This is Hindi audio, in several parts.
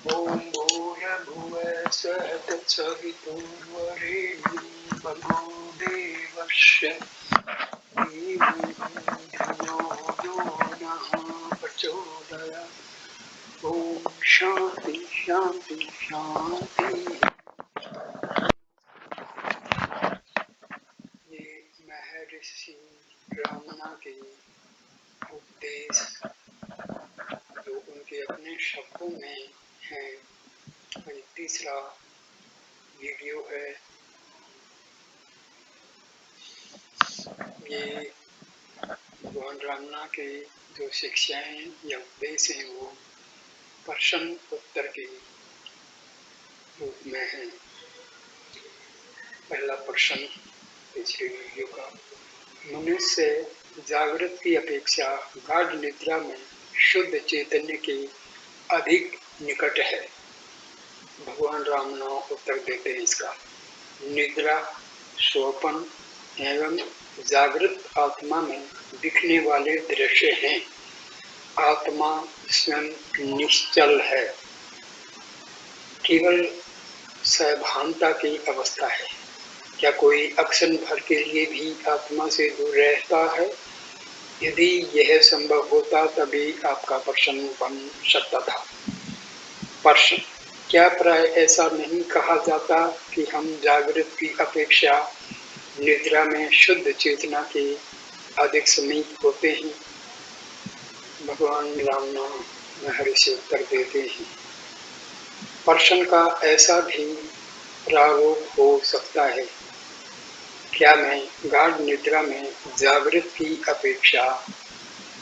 ॐ भूर्भुवः स्वः तत्सवितुर्वरेण्यं भर्गो देवस्य धीमहि धियो यो नः प्रचोदयात्। ॐ शान्ति शान्ति शान्ति। ये महर्षि ब्रह्मा के उपदेश जो उनके अपने शब्दों में हैं, ये तीसरा वीडियो है। ये भगवान रामना के जो शिक्षाएं या उपदेश हैं वो प्रश्न उत्तर के रूप में है। पहला प्रश्न पिछले वीडियो का, मनुष्य जागृत की अपेक्षा गाढ़ निद्रा में शुद्ध चैतन्य के अधिक निकट है। भगवान रामना उत्तर देते हैं इसका। निद्रा, स्वप्न एवं जागृत आत्मा में दिखने वाले दृश्य हैं। आत्मा स्वयं निश्चल है, केवल सभानता की अवस्था है। क्या कोई अक्षण भर के लिए भी आत्मा से दूर रहता है? यदि यह संभव होता तभी आपका प्रश्न बन सकता था। प्रश्न, क्या प्राय ऐसा नहीं कहा जाता कि हम जागृत की अपेक्षा निद्रा में शुद्ध चेतना के अधिक समीप होते हैं? भगवान रामना महर्षि उत्तर देते हैं, प्रश्न का ऐसा भी प्रारूप हो सकता है। क्या मैं गाढ़ निद्रा में जागृत की अपेक्षा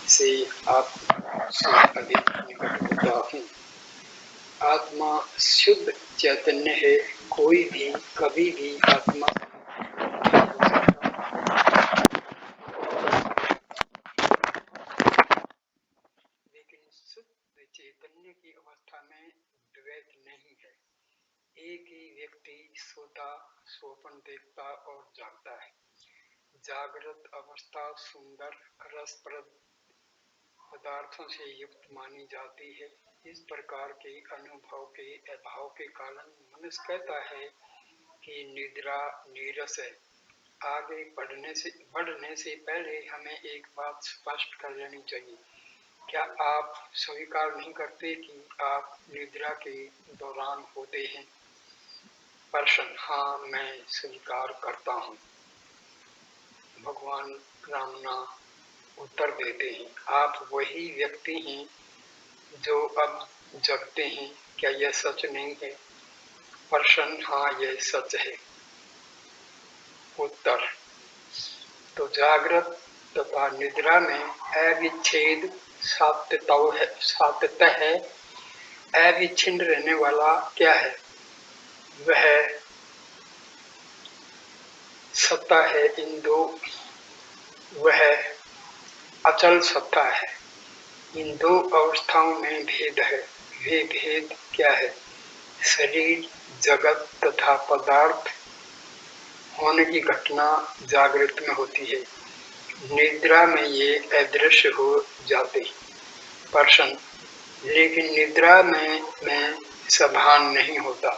से आपसे अधिक निकट होता हूँ? आत्मा शुद्ध चैतन्य है, कोई भी कभी भी आत्मा लेकिन शुद्ध चैतन्य की अवस्था में द्वैत नहीं है। एक ही व्यक्ति सोता, स्वप्न देखता और जागता है। जागृत अवस्था सुंदर रसप्रद पदार्थों से युक्त मानी जाती है। इस प्रकार के अनुभव के अभाव के कारण मनुष्य कहता है कि निद्रा नीरस है। आगे बढ़ने से पहले हमें एक बात स्पष्ट कर लेनी चाहिए। क्या आप स्वीकार नहीं करते कि आप निद्रा के दौरान होते हैं? प्रश्न, हाँ, मैं स्वीकार करता हूँ। भगवान रामना उत्तर देते हैं, आप वही व्यक्ति हैं जो अब जगते हैं। क्या यह सच नहीं है? प्रश्न, हाँ, यह सच है। उत्तर, तो जागृत तथा निद्रा में अविच्छेद सातत्य है। अविच्छिन्न रहने वाला क्या है? वह सत्ता है। वह अचल सत्ता है। इन दो अवस्थाओं में भेद है। वे भेद क्या है? शरीर, जगत तथा पदार्थ होने की घटना जागृत में होती है, निद्रा में ये अदृश्य हो जाते। प्रश्न, लेकिन निद्रा में मैं सभान नहीं होता।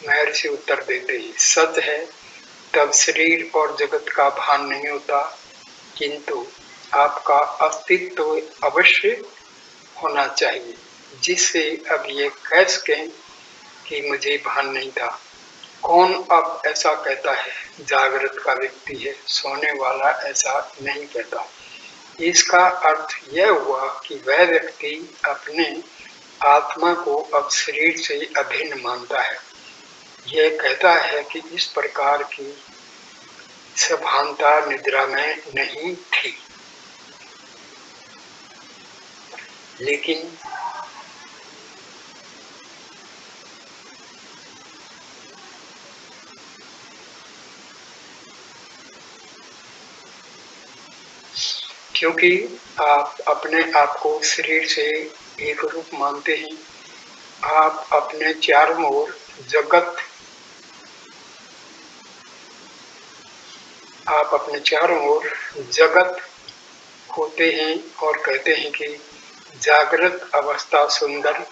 महर्षि उत्तर देते हैं, सच है, तब शरीर और जगत का भान नहीं होता, किंतु आपका अस्तित्व अवश्य होना चाहिए, जिससे अब ये कह सकें कि मुझे भान नहीं था। कौन अब ऐसा कहता है? जागृत का व्यक्ति है, सोने वाला ऐसा नहीं कहता। इसका अर्थ यह हुआ कि वह व्यक्ति अपने आत्मा को अब शरीर से अभिन्न मानता है। यह कहता है कि इस प्रकार की सभानता निद्रा में नहीं थी। लेकिन क्योंकि आप अपने आप को शरीर से एक रूप मानते हैं, आप अपने चारों ओर जगत होते हैं और कहते हैं कि जागृत अवस्था सुंदर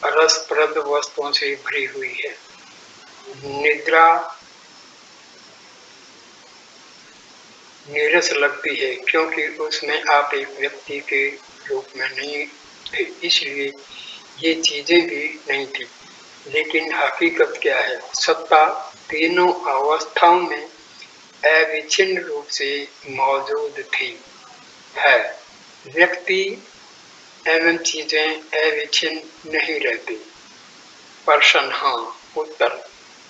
रसप्रद वस्तुओं से भरी हुई है। निद्रा नीरस लगती है क्योंकि उसमें आप एक व्यक्ति के रूप में नहीं थे, इसलिए ये चीजें भी नहीं थी। लेकिन हकीकत क्या है? सत्ता तीनों अवस्थाओं में अविच्छिन्न रूप से मौजूद थी है। व्यक्ति एवं चीजें अविच्छिन्न नहीं रहती। प्रश्न हाँ। उत्तर,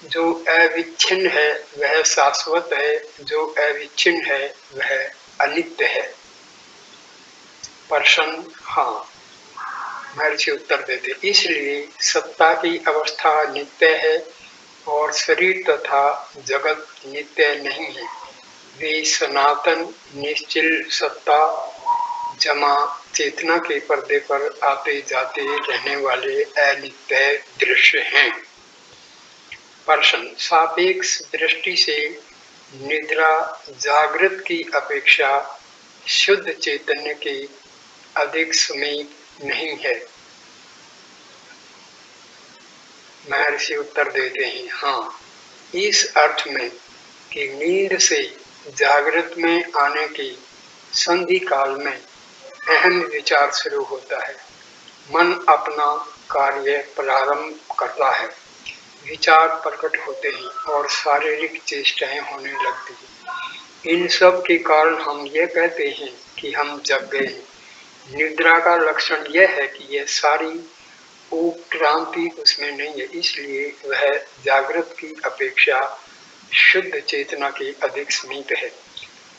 जो अविच्छिन्न है वह शाश्वत है, जो अविच्छिन्न है वह अनित्य है। प्रश्न हाँ। महर्षि उत्तर देते, इसलिए सत्ता की अवस्था नित्य है और शरीर तथा जगत नित्य नहीं है। वे सनातन निश्चल सत्ता जमा चेतना के पर्दे पर आते जाते रहने वाले अनित्य दृश्य हैं। प्रश्न, सापेक्ष दृष्टि से निद्रा जागृत की अपेक्षा शुद्ध चैतन्य के अधिक समीप नहीं है? महर्षि उत्तर देते हैं, हाँ, इस अर्थ में कि नींद से जागृत में आने की संधि काल में अहम विचार शुरू होता है। मन अपना कार्य प्रारंभ करता है, विचार प्रकट होते हैं और शारीरिक चेष्टाएं होने लगती हैं। इन सब के कारण हम ये कहते हैं कि हम जग गए हैं। निद्रा का लक्षण यह है कि यह सारी उपक्रांति उसमें नहीं है, इसलिए वह जागृत की अपेक्षा शुद्ध चेतना के अधिक समीप है।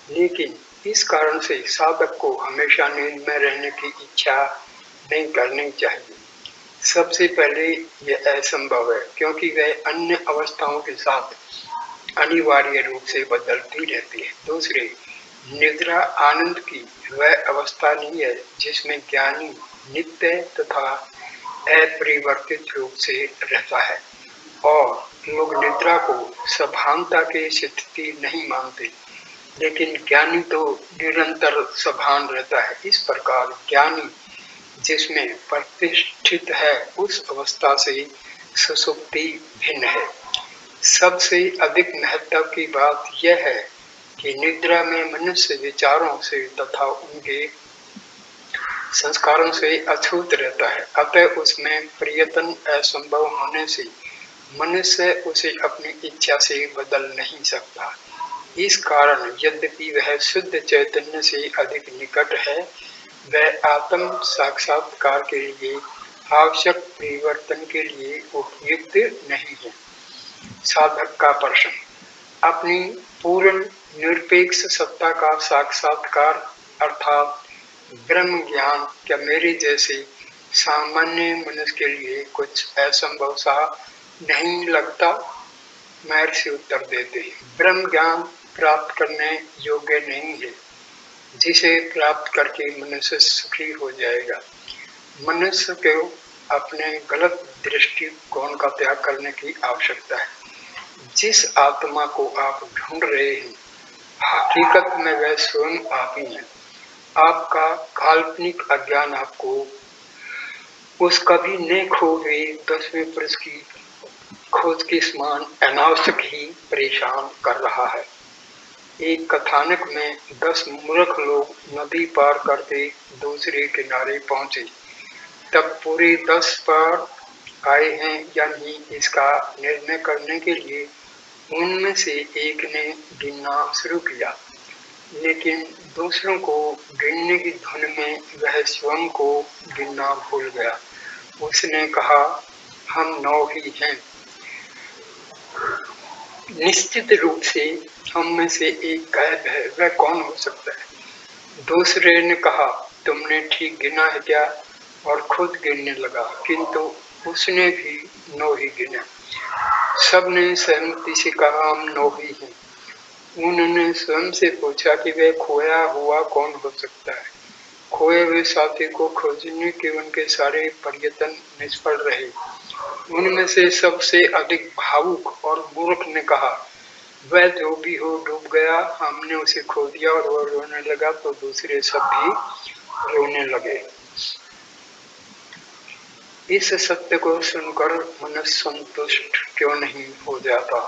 लेकिन इस कारण से साधक को हमेशा नींद में रहने की इच्छा नहीं करनी चाहिए। सबसे पहले यह असंभव है क्योंकि वह अन्य अवस्थाओं के साथ अनिवार्य रूप से बदलती रहती है। दूसरे, निद्रा आनंद की वह अवस्था नहीं है जिसमें ज्ञानी नित्य तथा अपरिवर्तित रूप से रहता है, और लोग निद्रा को सभानता की स्थिति नहीं मानते, लेकिन ज्ञानी तो निरंतर सभान रहता है। इस प्रकार ज्ञानी जिसमें प्रतिष्ठित है उस अवस्था से सुषुप्ति भिन्न है। सबसे अधिक महत्व की बात यह है कि निद्रा में मनुष्य विचारों से तथा उनके संस्कारों से अछूत रहता है, अतः उसमें प्रयत्न असंभव होने से मनुष्य उसे अपनी इच्छा से बदल नहीं सकता। इस कारण यद्यपि वह शुद्ध चैतन्य से अधिक निकट है, वह आत्म साक्षात्कार के लिए आवश्यक परिवर्तन के लिए उपयुक्त नहीं है। साधक का प्रश्न, अपनी पूर्ण निरपेक्ष सत्ता का साक्षात्कार अर्थात ब्रह्म ज्ञान क्या मेरे जैसे सामान्य मनुष्य के लिए कुछ असंभव सा नहीं लगता? महर्षि उत्तर देते हैं, ब्रह्म ज्ञान प्राप्त करने योग्य नहीं है, जिसे प्राप्त करके मनुष्य सुखी हो जाएगा। मनुष्य को अपने गलत दृष्टिकोण का त्याग करने की आवश्यकता है। जिस आत्मा को आप ढूंढ रहे हैं, हकीकत में वह स्वयं आप ही है। आपका काल्पनिक अज्ञान आपको उस कभी न खो हुए 10वें पुरुष की खोज के समान अनावश्यक ही परेशान कर रहा है। एक कथानक में 10 मूर्ख लोग नदी पार करके दूसरे किनारे पहुंचे। तब पूरे 10 पार आए हैं या नहीं इसका निर्णय करने के लिए उनमें से एक ने गिनना शुरू किया, लेकिन दूसरों को गिनने की धुन में वह स्वयं को गिनना भूल गया। उसने कहा, हम 9 ही हैं। निश्चित रूप से हम में से एक गायब है, वह कौन हो सकता है? दूसरे ने कहा, तुमने ठीक गिना है क्या? और खुद गिनने लगा, किंतु उसने भी 9 ही गिना। सबने सहमति से कहा, हम 9 ही हैं। उन्होंने स्वयं से पूछा कि वह खोया हुआ कौन हो सकता है। खोए हुए साथी को खोजने के उनके सारे प्रयत्न निष्फल रहे। उनमें से सबसे अधिक भावुक और मूर्ख ने कहा, वह जो भी हो डूब गया, हमने उसे खो दिया। और वह रोने लगा तो दूसरे सब भी रोने लगे। इस सत्य को सुनकर मन संतुष्ट क्यों नहीं हो जाता?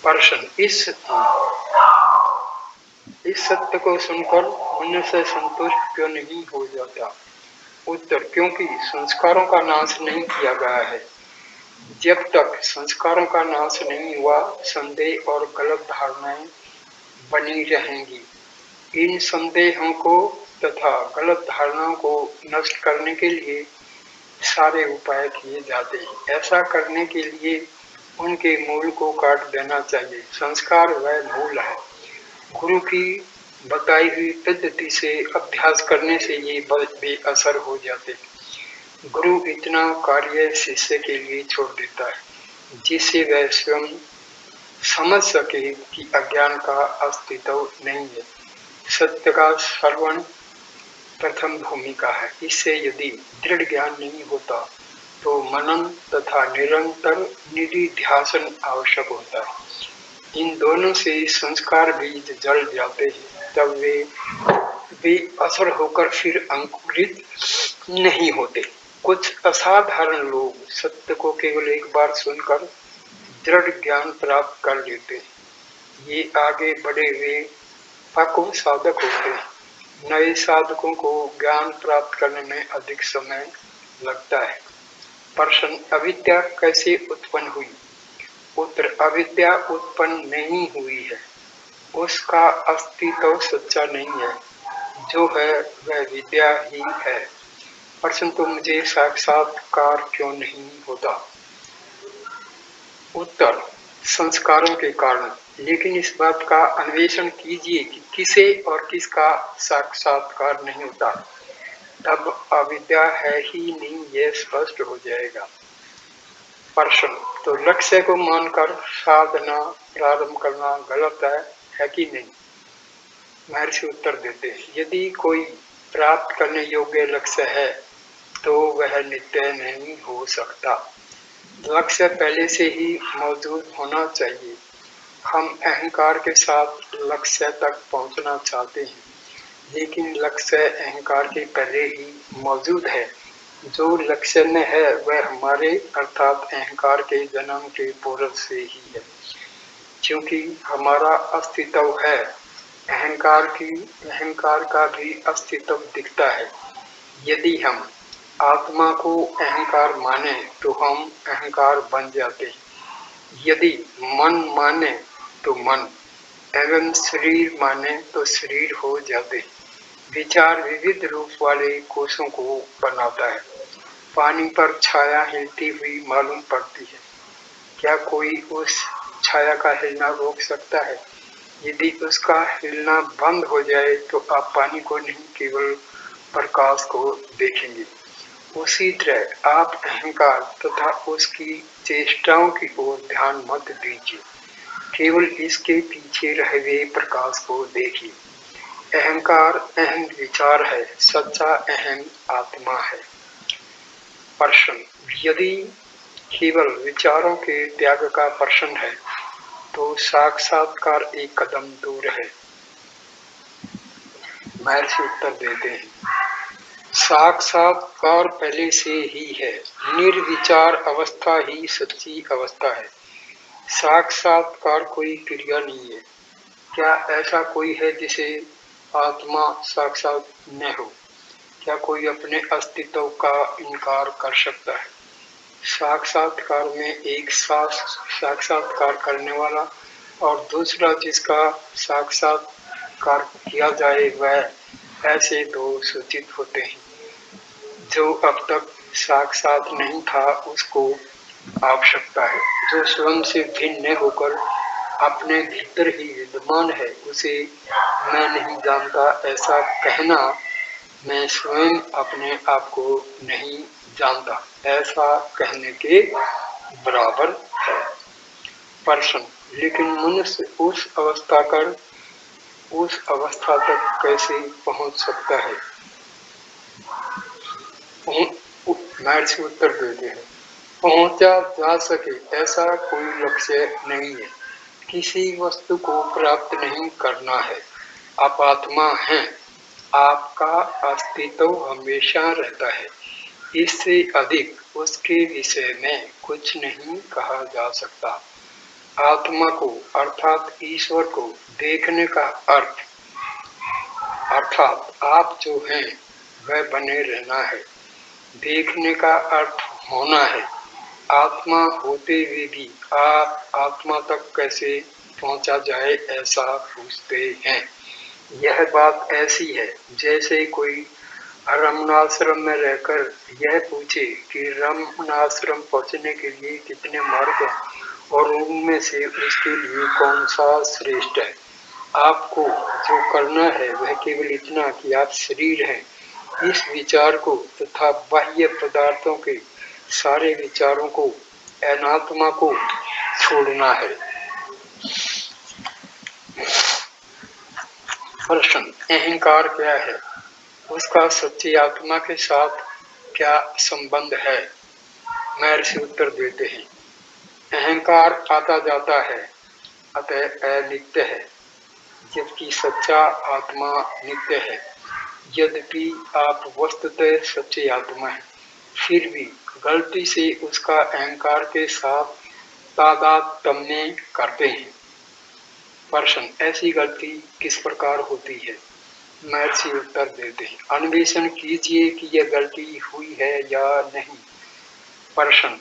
प्रश्न, इस सत्य को सुनकर मन से संतुष्ट क्यों नहीं हो जाता? उत्तर, क्योंकि संस्कारों का नाश नहीं किया गया है। जब तक संस्कारों का नाश नहीं हुआ, संदेह और गलत धारणाएं बनी रहेंगी। इन संदेहों को तथा गलत धारणाओं को नष्ट करने के लिए सारे उपाय किए जाते हैं। ऐसा करने के लिए उनके मूल को काट देना चाहिए। संस्कार वह मूल है। गुरु की बताई हुई पद्धति से अभ्यास करने से ये बेअसर हो जाते। गुरु इतना कार्य शिष्य के लिए छोड़ देता है जिससे वह स्वयं समझ सके कि अज्ञान का अस्तित्व नहीं है। सत्य का श्रवण प्रथम भूमिका है। इससे यदि दृढ़ ज्ञान नहीं होता तो मनन तथा निरंतर निधिध्यासन आवश्यक होता है। इन दोनों से संस्कार बीज जल जाते हैं, तब वे असर होकर फिर अंकुरित नहीं होते। कुछ असाधारण लोग सत्य को केवल एक बार सुनकर दृढ़ ज्ञान प्राप्त कर लेते हैं। ये आगे बढ़े हुए पक्व साधक होते हैं। नए साधकों को ज्ञान प्राप्त करने में अधिक समय लगता है। प्रश्न, अविद्या कैसे उत्पन्न हुई? उत्तर, अविद्या उत्पन्न नहीं हुई है। उसका अस्तित्व सच्चा नहीं है। जो है वह विद्या ही है। प्रश्न, तो मुझे साक्षात्कार क्यों नहीं होता? उत्तर, संस्कारों के कारण। लेकिन इस बात का अन्वेषण कीजिए कि किसे और किसका साक्षात्कार नहीं होता। तब अविद्या है ही नहीं, यह स्पष्ट हो जाएगा। प्रश्न, तो लक्ष्य को मानकर साधना प्रारंभ करना गलत है कि नहीं? महर्षि उत्तर देते हैं, यदि कोई प्राप्त करने योग्य लक्ष्य है तो वह नित्य नहीं हो सकता। लक्ष्य पहले से ही मौजूद होना चाहिए। हम अहंकार के साथ लक्ष्य तक पहुंचना चाहते हैं, लेकिन लक्ष्य अहंकार के पहले ही मौजूद है। जो लक्ष्य में है वह हमारे अर्थात अहंकार के जन्म के पूर्व से ही है। क्योंकि हमारा अस्तित्व है, अहंकार का भी अस्तित्व दिखता है। यदि हम आत्मा को अहंकार माने तो हम अहंकार बन जाते हैं। यदि मन माने तो मन एवं शरीर माने तो शरीर हो जाते हैं। विचार विविध रूप वाले कोषों को बनाता है। पानी पर छाया हिलती हुई मालूम पड़ती है। क्या कोई उस छाया का हिलना रोक सकता है? यदि उसका हिलना बंद हो जाए तो आप पानी को नहीं केवल प्रकाश को देखेंगे। उसी तरह आप अहंकार तथा उसकी चेष्टाओं की ओर ध्यान मत दीजिए, केवल इसके पीछे रहे हुए प्रकाश को देखिए। अहंकार अहम विचार है, सच्चा अहम आत्मा है। प्रश्न, यदि केवल विचारों के त्याग का प्रश्न है तो साक्षात्कार एक कदम दूर है। महर्षि उत्तर देते हैं, साक्षात्कार पहले से ही है। निर्विचार अवस्था ही सच्ची अवस्था है। साक्षात्कार कोई क्रिया नहीं है। क्या ऐसा कोई है जिसे आत्मा साक्षात न हो? क्या कोई अपने अस्तित्व का इनकार कर सकता है? साक्षात्कार में एक साक्षात्कार करने वाला और दूसरा जिसका साक्षात्कार किया जाए, वह ऐसे दो सूचित होते हैं। जो अब तक साक्षात नहीं था उसको आवश्यकता है। जो स्वयं से भिन्न होकर अपने भीतर ही विद्यमान है उसे मैं नहीं जानता ऐसा कहना मैं स्वयं अपने आप को नहीं जानता ऐसा कहने के बराबर है। प्रश्न, लेकिन मनुष्य उस अवस्था तक कैसे पहुंच सकता है? महर्षि उत्तर देते हैं, पहुंचा जा सके ऐसा कोई लक्ष्य नहीं है। किसी वस्तु को प्राप्त नहीं करना है। आप आत्मा हैं, आपका अस्तित्व हमेशा रहता है। इससे अधिक उसके विषय में कुछ नहीं कहा जा सकता। आत्मा को अर्थात ईश्वर को देखने का अर्थ अर्थात आप जो हैं वह बने रहना है। देखने का अर्थ होना है। आत्मा होते हुए भी आप आत्मा तक कैसे पहुंचा जाए ऐसा पूछते हैं। यह बात ऐसी है जैसे कोई रमणाश्रम में रहकर यह पूछे कि रमणाश्रम पहुंचने के लिए कितने मार्ग हैं और उनमें से उसके लिए कौन सा श्रेष्ठ है। आपको जो करना है वह केवल इतना कि आप शरीर हैं, इस विचार को तथा बाह्य पदार्थों के सारे विचारों को, अनात्मा को छोड़ना है। प्रश्न, अहंकार क्या है? उसका सच्ची आत्मा के साथ क्या संबंध है? महर्षि उत्तर देते हैं, अहंकार आता जाता है, अतः अनित्य है, जबकि सच्चा आत्मा नित्य है। यद्यपि आप वस्तुतः सच्ची आत्मा हैं, फिर भी गलती से उसका अहंकार के साथ तादात्म्य करते हैं। प्रश्न, ऐसी गलती किस प्रकार होती है? महर्षि उत्तर देते हैं, अन्वेषण कीजिए कि यह गलती हुई है या नहीं। प्रश्न,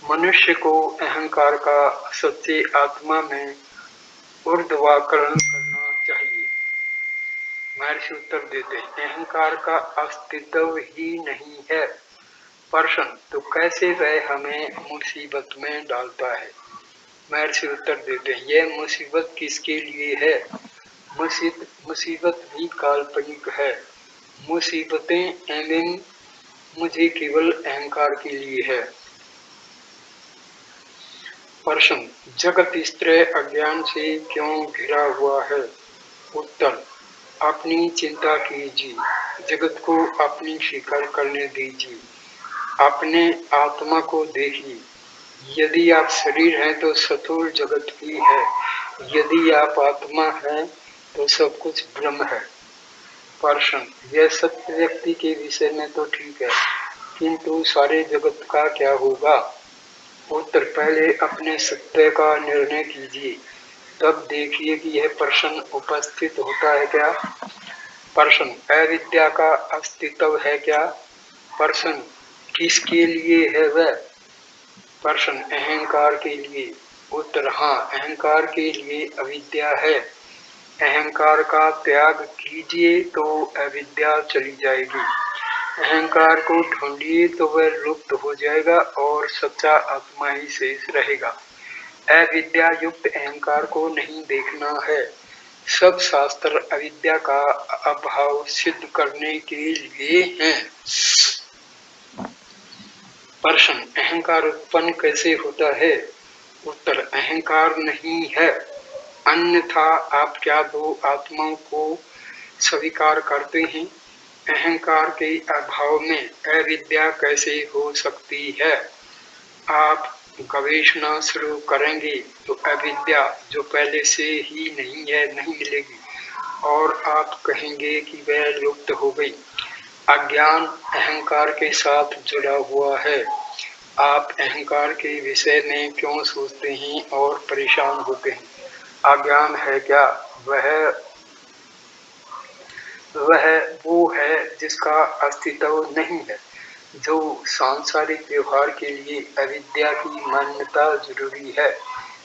मनुष्य को अहंकार का सच्चे आत्मा में ऊर्ध्वकरण करना चाहिए। महर्षि उत्तर देते हैं, अहंकार का अस्तित्व ही नहीं है। प्रश्न, तो कैसे वह हमें मुसीबत में डालता है? महर्षि उत्तर देते हैं, यह मुसीबत किसके लिए है? मुसीबत भी काल्पनिक है। मुसीबतें एवं मुझे केवल अहंकार के लिए है। प्रश्न, जगत इस तरह अज्ञान से क्यों घिरा हुआ है? उत्तर, अपनी चिंता कीजिए, जगत को अपनी स्वीकार करने दीजिए, अपने आत्मा को देखिए। यदि आप शरीर हैं तो स्थूल जगत भी है, यदि आप आत्मा हैं तो सब कुछ ब्रह्म है। प्रश्न, यह सत्य व्यक्ति के विषय में तो ठीक है, किंतु सारे जगत का क्या होगा? उत्तर, पहले अपने सत्य का निर्णय कीजिए, तब देखिए कि यह प्रश्न उपस्थित होता है क्या। प्रश्न, अविद्या का अस्तित्व है क्या? प्रश्न, किसके लिए है वह? प्रश्न, अहंकार के लिए। उत्तर, हाँ, अहंकार के लिए अविद्या है। अहंकार का त्याग कीजिए तो अविद्या चली जाएगी। अहंकार को ढूंढिए तो वह लुप्त हो जाएगा और सच्चा आत्मा ही शेष रहेगा। अविद्या युक्त अहंकार को नहीं देखना है। सब शास्त्र अविद्या का अभाव सिद्ध करने के लिए हैं। प्रश्न, अहंकार उत्पन्न कैसे होता है? उत्तर, अहंकार नहीं है, अन्यथा आप क्या दो आत्माओं को स्वीकार करते हैं? अहंकार के अभाव में अविद्या कैसे हो सकती है? आप गवेषणा शुरू करेंगे तो अविद्या जो पहले से ही नहीं है नहीं मिलेगी और आप कहेंगे कि वह लुप्त हो गई। अज्ञान अहंकार के साथ जुड़ा हुआ है। आप अहंकार के विषय में क्यों सोचते हैं और परेशान होते हैं? अज्ञान है क्या? वह वो है जिसका अस्तित्व नहीं है। जो सांसारिक व्यवहार के लिए अविद्या की मान्यता जरूरी है,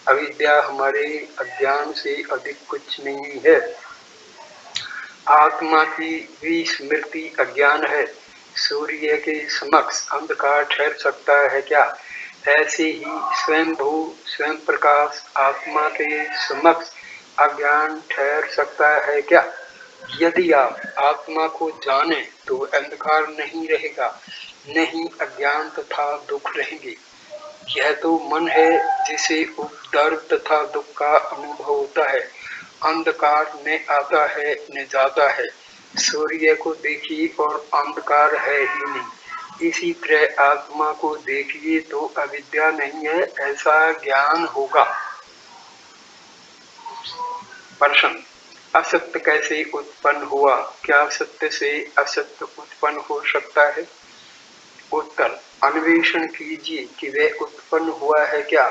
अविद्या हमारे अज्ञान से अधिक कुछ नहीं है। आत्मा की भी स्मृति अज्ञान है। सूर्य के समक्ष अंधकार ठहर सकता है क्या? ऐसे ही स्वयंभू स्वयं प्रकाश आत्मा के समक्ष अज्ञान ठहर सकता है क्या? यदि आप आत्मा को जाने तो अंधकार नहीं रहेगा, नहीं अज्ञान तथा दुख रहेंगे। यह तो मन है जिसे उपद्रव तथा दुख का अनुभव होता है। अंधकार न आता है न जाता है। सूर्य को देखिए और अंधकार है ही नहीं। इसी तरह आत्मा को देखिए तो अविद्या नहीं है ऐसा ज्ञान होगा। प्रश्न, असत्य कैसे उत्पन्न हुआ? क्या सत्य से असत्य उत्पन्न हो सकता है? उत्तर, अन्वेषण कीजिए कि वह उत्पन्न हुआ है क्या।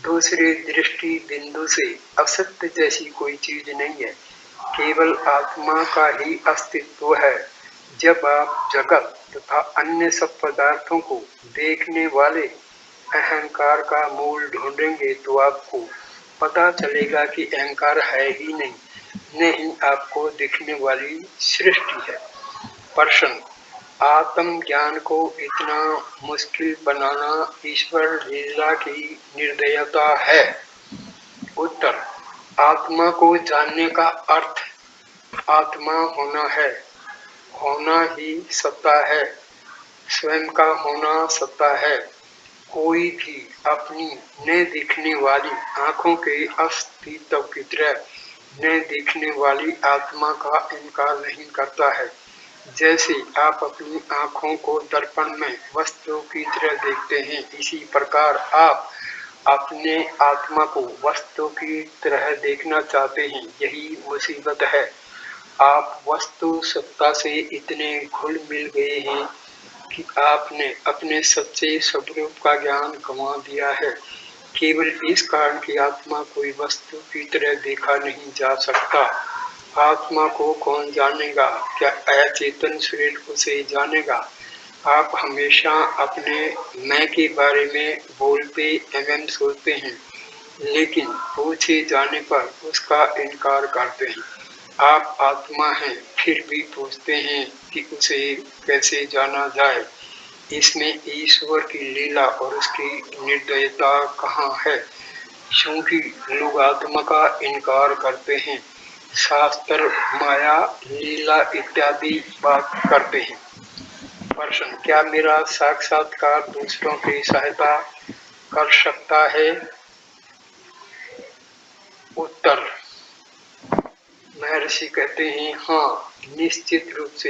दूसरे दृष्टि बिंदु से असत्य जैसी कोई चीज नहीं है, केवल आत्मा का ही अस्तित्व है। जब आप जगत तथा अन्य सब पदार्थों को देखने वाले अहंकार का मूल ढूंढेंगे तो आपको पता चलेगा कि अहंकार है ही नहीं, नहीं आपको दिखने वाली सृष्टि है। प्रश्न, आत्म ज्ञान को इतना मुश्किल बनाना ईश्वर लीला की निर्दयता है? उत्तर, आत्मा को जानने का अर्थ आत्मा होना है, होना ही सत्ता है, स्वयं का होना सत्ता है। कोई भी अपनी न दिखने वाली आंखों के अस्तित्व की तरह न दिखने वाली आत्मा का इनकार नहीं करता है। जैसे आप अपनी आंखों को दर्पण में वस्तु की तरह देखते हैं, इसी प्रकार आप अपने आत्मा को वस्तु की तरह देखना चाहते हैं। यही मुसीबत है। आप वस्तु सत्ता से इतने घुल मिल गए हैं कि आपने अपने सच्चे स्वरूप का ज्ञान गंवा दिया है, केवल इस कारण कि आत्मा कोई वस्तु की तरह देखा नहीं जा सकता। आत्मा को कौन जानेगा? क्या अचेतन शरीर उसे जानेगा? आप हमेशा अपने मैं के बारे में बोलते एवं सोचते हैं, लेकिन पूछे जाने पर उसका इनकार करते हैं। आप आत्मा हैं, फिर भी पूछते हैं कि उसे कैसे जाना जाए। इसमें ईश्वर की लीला और उसकी निर्दयता कहाँ है? क्योंकि लोग आत्मा का इनकार करते हैं, शास्त्र माया लीला इत्यादि बात करते हैं। प्रश्न, क्या मेरा साक्षात्कार दूसरों की सहायता कर सकता है? उत्तर, महर्षि कहते हैं, हाँ, निश्चित रूप से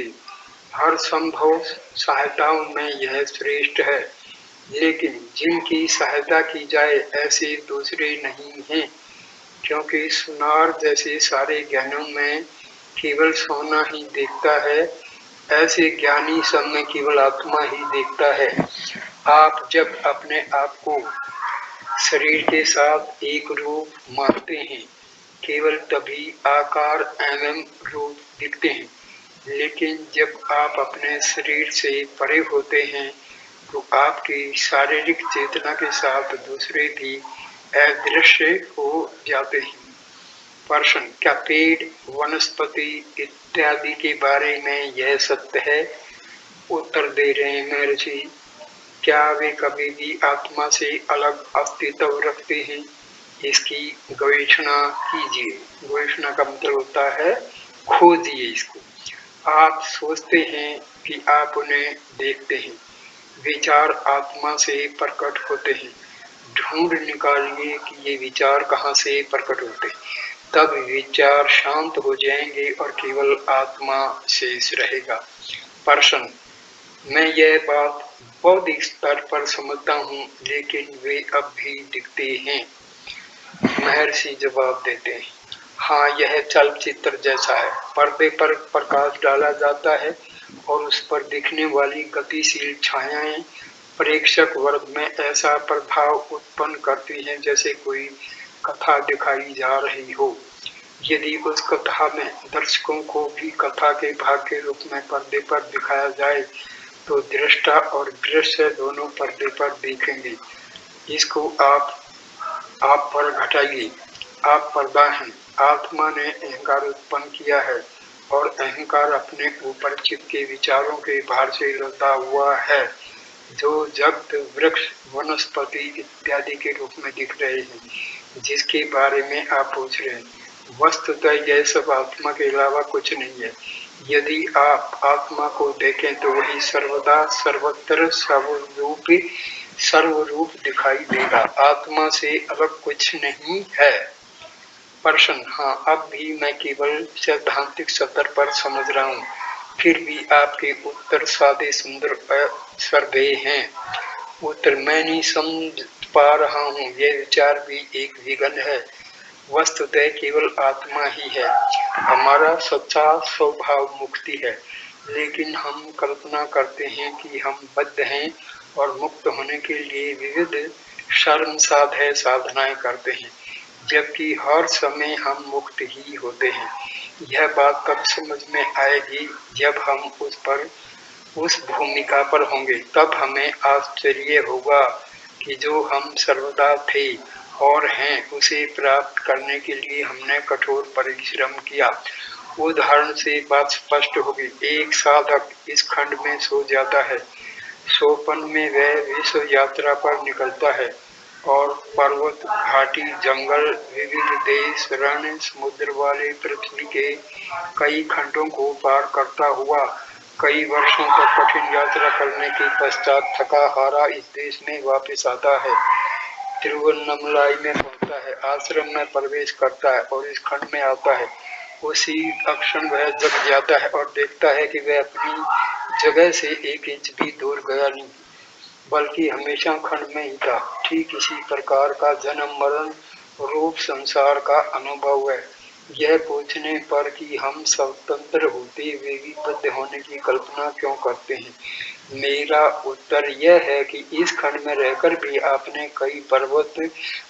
हर संभव सहायताओं में यह श्रेष्ठ है, लेकिन जिनकी सहायता की जाए ऐसे दूसरे नहीं हैं, क्योंकि सुनार जैसे सारे ज्ञानों में केवल सोना ही देखता है, ऐसे ज्ञानी सब में केवल आत्मा ही देखता है। आप जब अपने आप को शरीर के साथ एक रूप मानते हैं, केवल तभी आकार एवं रूप दिखते हैं, लेकिन जब आप अपने शरीर से परे होते हैं तो आपकी शारीरिक चेतना के साथ दूसरे भी अदृश्य हो जाते हैं। प्रश्न, क्या पेड़ वनस्पति इत्यादि के बारे में यह सत्य है? उत्तर दे रहे हैं महर्षि, क्या वे कभी भी आत्मा से अलग अस्तित्व रखते हैं? इसकी गवेषणा कीजिए। गवेषणा का मतलब होता है खोजिए इसको। आप सोचते हैं कि आप उन्हें देखते हैं, विचार आत्मा से प्रकट होते हैं। ढूंढ निकालिए कि ये विचार कहाँ से प्रकट होते हैं, तब विचार शांत हो जाएंगे और केवल आत्मा शेष रहेगा। प्रश्न, मैं यह बात बौद्धिक स्तर पर समझता हूँ, लेकिन वे अब भी दिखते हैं। महर्षि जवाब देते हैं, हाँ, यह चलचित्र जैसा है। पर्दे पर प्रकाश डाला जाता है और उस पर दिखने वाली गतिशील छायाएं प्रेक्षक वर्ग में ऐसा प्रभाव उत्पन्न करती हैं जैसे कोई कथा दिखाई जा रही हो। यदि उस कथा में दर्शकों को भी कथा के भाग के रूप में पर्दे पर दिखाया जाए तो दृष्टा और दृश्य दोनों पर्दे पर दिखेंगे। इसको आप पर घटाइए। आप पर्दा हैं। आत्मा ने अहंकार उत्पन्न किया है और अहंकार अपने ऊपर चित्त के विचारों के भार से लदा हुआ है, जो जगत वृक्ष वनस्पति इत्यादि के रूप में दिख रहे हैं, जिसके बारे में आप पूछ रहे हैं। वस्तुतः यह सब आत्मा के अलावा कुछ नहीं है। यदि आप आत्मा को देखें तो वही सर्वदा सर्वत्र सर्वरूप दिखाई देगा। आत्मा से अलग कुछ नहीं है। प्रश्न, हाँ, अब भी मैं केवल सैद्धांतिक स्तर पर समझ रहा हूँ, फिर भी आपके उत्तर सादे सुंदर श्रद्धेय हैं। उत्तर, मैं नहीं समझ पा रहा हूँ, यह विचार भी एक विघ्न है। वस्तुतः केवल आत्मा ही है। हमारा सच्चा स्वभाव मुक्ति है, लेकिन हम कल्पना करते हैं कि हम बद्ध हैं और मुक्त होने के लिए विविध शर्मसाध्य साधनाएं करते हैं, जबकि हर समय हम मुक्त ही होते हैं। यह बात तब समझ में आएगी जब हम उस भूमिका पर होंगे। तब हमें आश्चर्य होगा कि जो हम सर्वदा थे और हैं, उसे प्राप्त करने के लिए हमने कठोर परिश्रम किया। उदाहरण से बात स्पष्ट होगी। एक साधक इस खंड में सो जाता है। सोपन में वह विश्व यात्रा पर निकलता है और पर्वत, घाटी, जंगल, विविध देश, रण, समुद्र वाले पृथ्वी के कई खंडों को पार करता हुआ कई वर्षों तक कठिन यात्रा करने के पश्चात थका हारा इस देश में वापस आता है। तिरुवन्नमलाई में पहुंचता है, आश्रम में प्रवेश करता है और इस खंड में आता है। उसी क्षण वह जग जाता है और देखता है कि वह अपनी जगह से 1 इंच भी दूर गया नहीं, बल्कि हमेशा खंड में ही था। ठीक इसी प्रकार का जन्म मरण रूप संसार का अनुभव है। यह पूछने पर कि हम स्वतंत्र होते हुए भी बद्ध होने की कल्पना क्यों करते हैं, मेरा उत्तर यह है कि इस खंड में रहकर भी आपने कई पर्वत,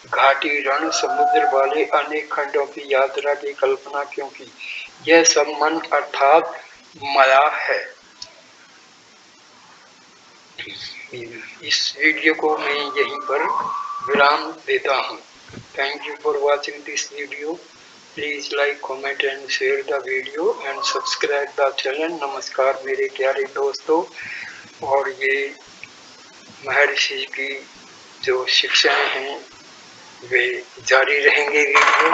घाटी, रण, समुद्र वाले अनेक खंडों की यात्रा की कल्पना क्यों की। यह सब मन अर्थात माया है। इस वीडियो को मैं यहीं पर विराम देता हूँ। Thank you for watching this video. Please like, comment and share the video and subscribe the channel. नमस्कार मेरे प्यारे दोस्तों। और ये महर्षि की जो शिक्षाएं हैं वे जारी रहेंगे वीडियो।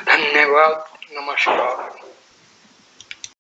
धन्यवाद, नमस्कार।